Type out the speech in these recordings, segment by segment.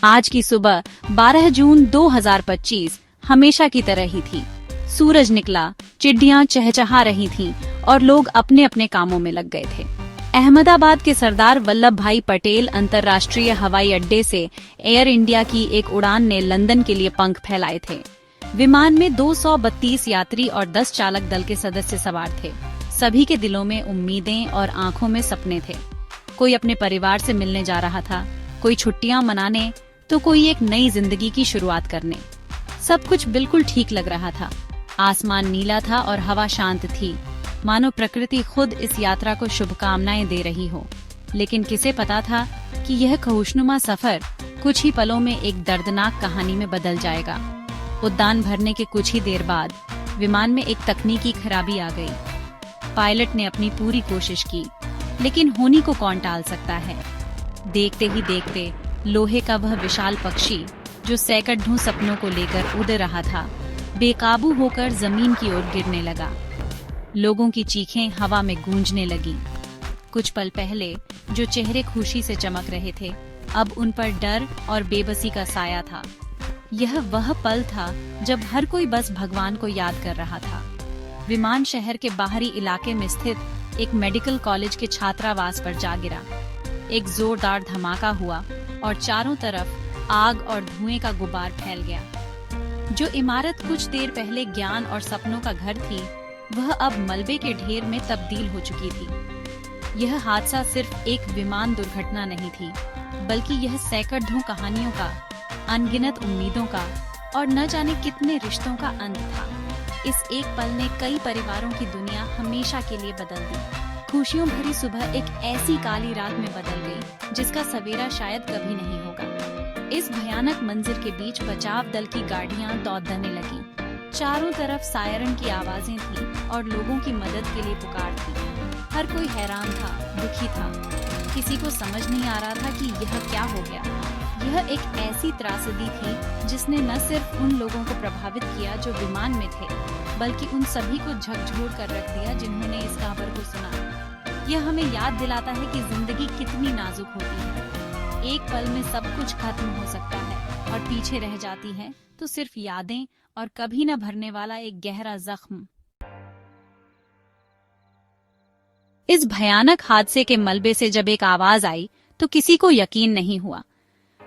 आज की सुबह 12 जून 2025 हमेशा की तरह ही थी। सूरज निकला, चिड़ियां चहचहा रही थीं और लोग अपने अपने कामों में लग गए थे। अहमदाबाद के सरदार वल्लभ भाई पटेल अंतर्राष्ट्रीय हवाई अड्डे से एयर इंडिया की एक उड़ान ने लंदन के लिए पंख फैलाए थे। विमान में 232 यात्री और 10 चालक दल के सदस्य सवार थे। सभी के दिलों में उम्मीदें और आंखों में सपने थे। कोई अपने परिवार से मिलने जा रहा था, कोई छुट्टियां मनाने, तो कोई एक नई जिंदगी की शुरुआत करने। सब कुछ बिल्कुल ठीक लग रहा था। आसमान नीला था और हवा शांत थी, मानो प्रकृति खुद इस यात्रा को शुभकामनाएं दे रही हो। लेकिन किसे पता था कि यह खुशनुमा सफर कुछ ही पलों में एक दर्दनाक कहानी में बदल जाएगा। उड़ान भरने के कुछ ही देर बाद विमान में एक तकनीकी खराबी आ गई। पायलट ने अपनी पूरी कोशिश की, लेकिन होनी को कौन टाल सकता है। देखते ही देखते लोहे का वह विशाल पक्षी जो सैकड़ों सपनों को लेकर उड़ रहा था, बेकाबू होकर जमीन की ओर गिरने लगा। लोगों की चीखें हवा में गूंजने लगी। कुछ पल पहले जो चेहरे खुशी से चमक रहे थे, अब उन पर डर और बेबसी का साया था। यह वह पल था जब हर कोई बस भगवान को याद कर रहा था। विमान शहर के बाहरी इलाके में स्थित एक मेडिकल कॉलेज के छात्रावास पर जा गिरा। एक जोरदार धमाका हुआ और चारों तरफ आग और धुएं का गुबार फैल गया। जो इमारत कुछ देर पहले ज्ञान और सपनों का घर थी, वह अब मलबे के ढेर में तब्दील हो चुकी थी। यह हादसा सिर्फ एक विमान दुर्घटना नहीं थी, बल्कि यह सैकड़ों कहानियों का, अनगिनत उम्मीदों का और न जाने कितने रिश्तों का अंत था। इस एक पल ने कई परिवारों की दुनिया हमेशा के लिए बदल दी। खुशियों भरी सुबह एक ऐसी काली रात में बदल गई जिसका सवेरा शायद कभी नहीं होगा। इस भयानक मंजर के बीच बचाव दल की गाड़ियां दौड़ने लगी। चारों तरफ सायरन की आवाजें थीं और लोगों की मदद के लिए पुकार थी। हर कोई हैरान था, दुखी था। किसी को समझ नहीं आ रहा था कि यह क्या हो गया। यह एक ऐसी त्रासदी थी जिसने न सिर्फ उन लोगों को प्रभावित किया जो विमान में थे, बल्कि उन सभी को झकझोर कर रख दिया जिन्होंने इस खबर को सुना। यह हमें याद दिलाता है कि जिंदगी कितनी नाजुक होती है। एक पल में सब कुछ खत्म हो सकता है और पीछे रह जाती है तो सिर्फ यादें और कभी न भरने वाला एक गहरा जख्म। इस भयानक हादसे के मलबे से जब एक आवाज आई तो किसी को यकीन नहीं हुआ।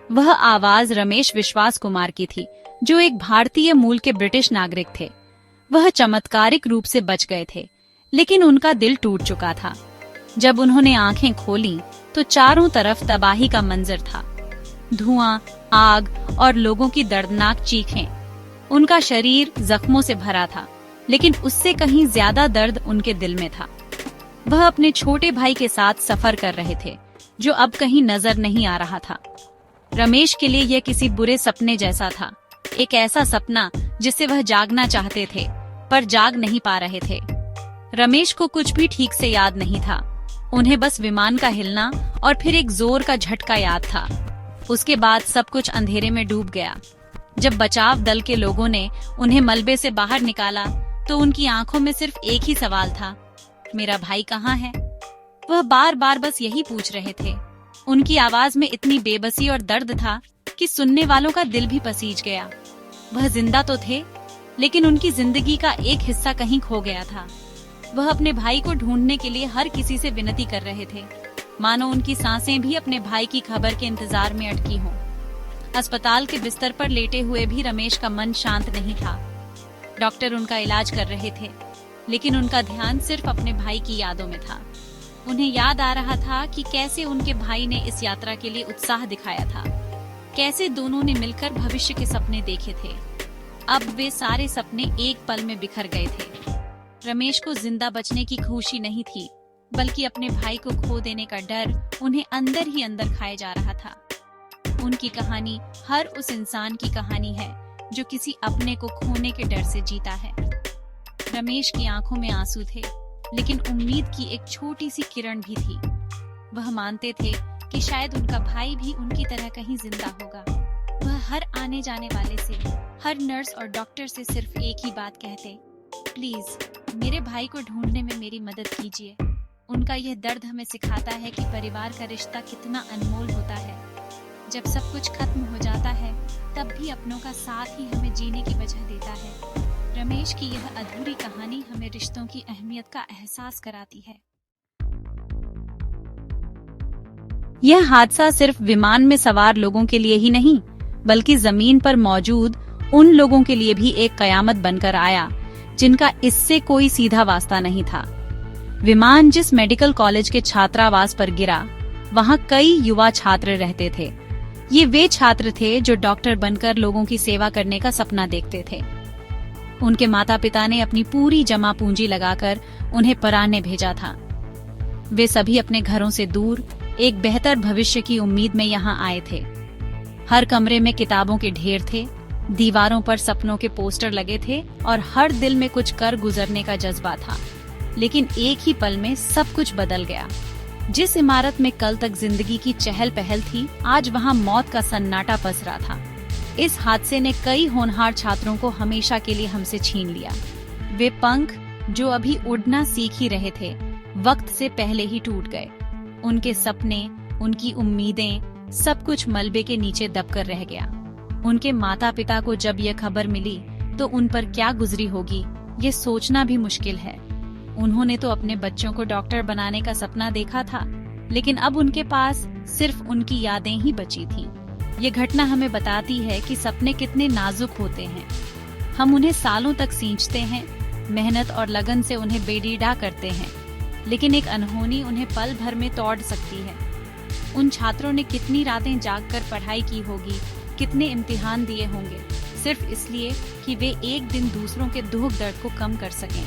वह आवाज रमेश विश्वास कुमार की थी, जो एक भारतीय मूल के ब्रिटिश नागरिक थे। वह चमत्कारिक रूप से बच गए थे, लेकिन उनका दिल टूट चुका था। जब उन्होंने आंखें खोलीं, तो चारों तरफ तबाही का मंजर था। धुआं, आग और लोगों की दर्दनाक चीखें। उनका शरीर जख्मों से भरा था, लेकिन उससे कहीं ज्यादा दर्द उनके दिल में था। वह अपने छोटे भाई के साथ सफर कर रहे थे, जो अब कहीं नजर नहीं आ रहा था। रमेश के लिए यह किसी बुरे सपने जैसा था, एक ऐसा सपना जिससे वह जागना चाहते थे, पर जाग नहीं पा रहे थे। रमेश को कुछ भी ठीक से याद नहीं था। उन्हें बस विमान का हिलना और फिर एक जोर का झटका याद था। उसके बाद सब कुछ अंधेरे में डूब गया। जब बचाव दल के लोगों ने उन्हें मलबे से बाहर निकाला, तो उनकी आंखों में सिर्फ एक ही सवाल था, मेरा भाई कहाँ है? वह बार बार बस यही पूछ रहे थे। उनकी आवाज में इतनी बेबसी और दर्द था कि सुनने वालों का दिल भी पसीज गया। वह जिंदा तो थे, लेकिन उनकी जिंदगी का एक हिस्सा कहीं खो गया था। वह अपने भाई को ढूंढने के लिए हर किसी से विनती कर रहे थे, मानो उनकी सांसें भी अपने भाई की खबर के इंतजार में अटकी हों। अस्पताल के बिस्तर पर लेटे हुए भी रमेश का मन शांत नहीं था। डॉक्टर उनका इलाज कर रहे थे, लेकिन उनका ध्यान सिर्फ अपने भाई की यादों में था। उन्हें याद आ रहा था कि कैसे उनके भाई ने इस यात्रा के लिए उत्साह दिखाया था, कैसे दोनों ने मिलकर भविष्य के सपने देखे थे। अब वे सारे सपने एक पल में बिखर गए थे। रमेश को जिंदा बचने की खुशी नहीं थी, बल्कि अपने भाई को खो देने का डर उन्हें अंदर ही अंदर खाए जा रहा था। उनकी कहानी हर उस इंसान की कहानी है जो किसी अपने को खोने के डर से जीता है। रमेश की आंखों में आंसू थे, लेकिन उम्मीद की एक छोटी सी किरण भी थी। वह मानते थे कि शायद उनका भाई भी उनकी तरह कहीं जिंदा होगा। वह हर आने जाने वाले से, हर नर्स और डॉक्टर से सिर्फ एक ही बात कहते, प्लीज मेरे भाई को ढूंढने में मेरी मदद कीजिए। उनका यह दर्द हमें सिखाता है कि परिवार का रिश्ता कितना अनमोल होता है। जब सब कुछ खत्म हो जाता है तब भी अपनों का साथ ही हमें जीने की वजह देता है। रमेश की यह अधूरी कहानी हमें रिश्तों की अहमियत का एहसास कराती है। यह हादसा सिर्फ विमान में सवार लोगों के लिए ही नहीं, बल्कि जमीन पर मौजूद उन लोगों के लिए भी एक कयामत बनकर आया जिनका इससे कोई सीधा वास्ता नहीं था। विमान जिस मेडिकल कॉलेज के छात्रावास पर गिरा, वहां कई युवा छात्र रहते थे। ये वे छात्र थे जो डॉक्टर बनकर लोगों की सेवा करने का सपना देखते थे। उनके माता पिता ने अपनी पूरी जमा पूंजी लगाकर उन्हें पढ़ाने भेजा था। वे सभी अपने घरों से दूर एक बेहतर भविष्य की उम्मीद में यहाँ आए थे। हर कमरे में किताबों के ढेर थे, दीवारों पर सपनों के पोस्टर लगे थे और हर दिल में कुछ कर गुजरने का जज्बा था। लेकिन एक ही पल में सब कुछ बदल गया। जिस इमारत में कल तक जिंदगी की चहल पहल थी, आज वहाँ मौत का सन्नाटा पसरा था। इस हादसे ने कई होनहार छात्रों को हमेशा के लिए हमसे छीन लिया। वे पंख जो अभी उड़ना सीख ही रहे थे, वक्त से पहले ही टूट गए। उनके सपने, उनकी उम्मीदें, सब कुछ मलबे के नीचे दबकर रह गया। उनके माता पिता को जब यह खबर मिली तो उन पर क्या गुजरी होगी, ये सोचना भी मुश्किल है। उन्होंने तो अपने बच्चों को डॉक्टर बनाने का सपना देखा था, लेकिन अब उनके पास सिर्फ उनकी यादें ही बची थीं। ये घटना हमें बताती है कि सपने कितने नाजुक होते हैं। हम उन्हें सालों तक सींचते हैं, मेहनत और लगन से उन्हें बेडीडा करते हैं, लेकिन एक अनहोनी उन्हें पल भर में तोड़ सकती है। उन छात्रों ने कितनी रातें जागकर पढ़ाई की होगी, कितने इम्तिहान दिए होंगे, सिर्फ इसलिए कि वे एक दिन दूसरों के दुख दर्द को कम कर सकें।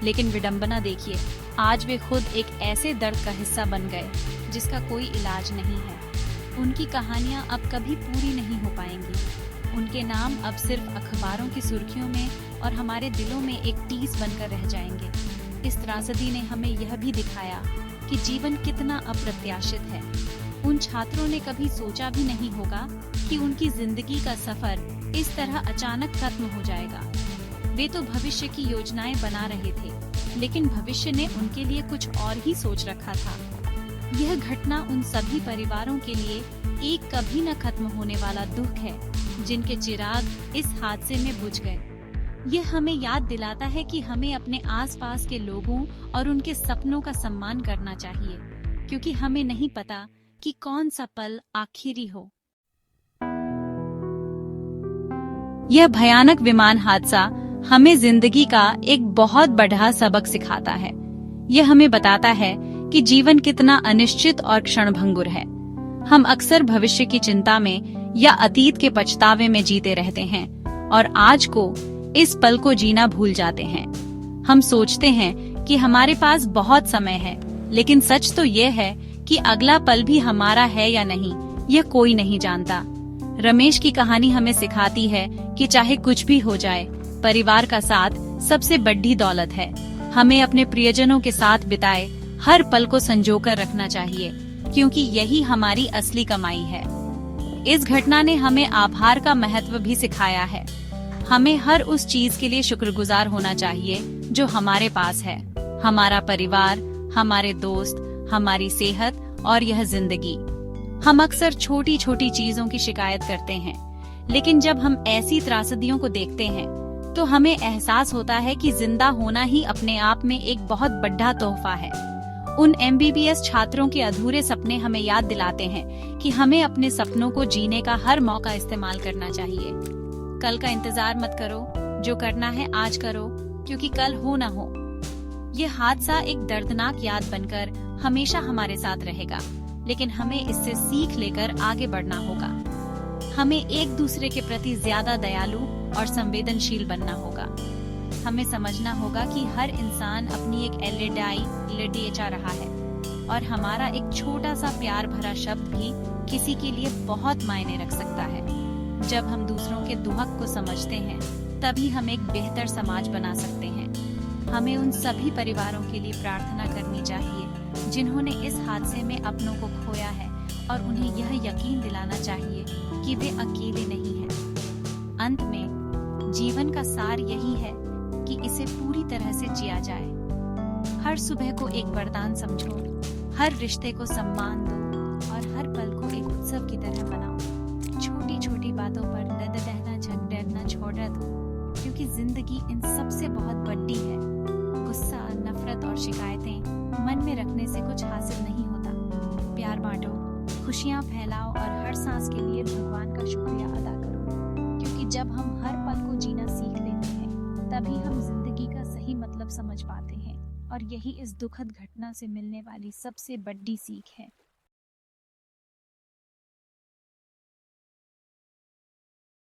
लेकिन विडंबना देखिए, आज वे खुद एक ऐसे दर्द का हिस्सा बन गए जिसका कोई इलाज नहीं है। उनकी कहानियां अब कभी पूरी नहीं हो पाएंगी। उनके नाम अब सिर्फ अखबारों की सुर्खियों में और हमारे दिलों में एक टीस बनकर रह जाएंगे। इस त्रासदी ने हमें यह भी दिखाया कि जीवन कितना अप्रत्याशित है। उन छात्रों ने कभी सोचा भी नहीं होगा कि उनकी जिंदगी का सफर इस तरह अचानक खत्म हो जाएगा। वे तो भविष्य की योजनाएं बना रहे थे, लेकिन भविष्य ने उनके लिए कुछ और ही सोच रखा था। यह घटना उन सभी परिवारों के लिए एक कभी न खत्म होने वाला दुख है, जिनके चिराग इस हादसे में बुझ गए। यह हमें याद दिलाता है कि हमें अपने आसपास के लोगों और उनके सपनों का सम्मान करना चाहिए, क्योंकि हमें नहीं पता कि कौन सा पल आखिरी हो। यह भयानक विमान हादसा हमें जिंदगी का एक बहुत बड़ा सबक सिखाता है। यह हमें बताता है कि जीवन कितना अनिश्चित और क्षणभंगुर है। हम अक्सर भविष्य की चिंता में या अतीत के पछतावे में जीते रहते हैं और आज को, इस पल को जीना भूल जाते हैं। हम सोचते हैं कि हमारे पास बहुत समय है, लेकिन सच तो ये है कि अगला पल भी हमारा है या नहीं, यह कोई नहीं जानता। रमेश की कहानी हमें सिखाती है कि चाहे कुछ भी हो जाए, परिवार का साथ सबसे बड़ी दौलत है। हमें अपने प्रियजनों के साथ बिताए हर पल को संजोकर रखना चाहिए, क्योंकि यही हमारी असली कमाई है। इस घटना ने हमें आभार का महत्व भी सिखाया है। हमें हर उस चीज के लिए शुक्रगुजार होना चाहिए जो हमारे पास है, हमारा परिवार, हमारे दोस्त, हमारी सेहत और यह जिंदगी। हम अक्सर छोटी छोटी चीजों की शिकायत करते हैं, लेकिन जब हम ऐसी त्रासदियों को देखते हैं तो हमें एहसास होता है कि जिंदा होना ही अपने आप में एक बहुत बड़ा तोहफा है। उन MBBS छात्रों के अधूरे सपने हमें याद दिलाते हैं कि हमें अपने सपनों को जीने का हर मौका इस्तेमाल करना चाहिए। कल का इंतजार मत करो, जो करना है आज करो, क्योंकि कल हो न हो। ये हादसा एक दर्दनाक याद बनकर हमेशा हमारे साथ रहेगा, लेकिन हमें इससे सीख लेकर आगे बढ़ना होगा। हमें एक दूसरे के प्रति ज्यादा दयालु और संवेदनशील बनना होगा। हमें समझना होगा कि हर इंसान अपनी एक एलईडी रहा है और हमारा एक छोटा सा प्यार भरा शब्द भी किसी के लिए बहुत मायने रख सकता है। जब हम दूसरों के दुख को समझते हैं, तभी हम एक बेहतर समाज बना सकते हैं। हमें उन सभी परिवारों के लिए प्रार्थना करनी चाहिए जिन्होंने इस हादसे में अपनों को खोया है, और उन्हें यह यकीन दिलाना चाहिए कि वे अकेले नहीं हैं। अंत में जीवन का सार यही है कि इसे पूरी तरह से जिया जाए। हर सुबह को एक वरदान समझो, हर रिश्ते को सम्मान दो और हर पल को एक उत्सव की तरह बनाओ। जिंदगी इन सबसे बहुत बड़ी है। गुस्सा, नफरत और शिकायतें मन में रखने से कुछ हासिल नहीं होता। प्यार बांटो, खुशियां फैलाओ और हर सांस के लिए भगवान का शुक्रिया अदा करो, क्योंकि जब हम हर पल को जीना सीख लेते हैं तभी हम जिंदगी का सही मतलब समझ पाते हैं। और यही इस दुखद घटना से मिलने वाली सबसे बड़ी सीख है।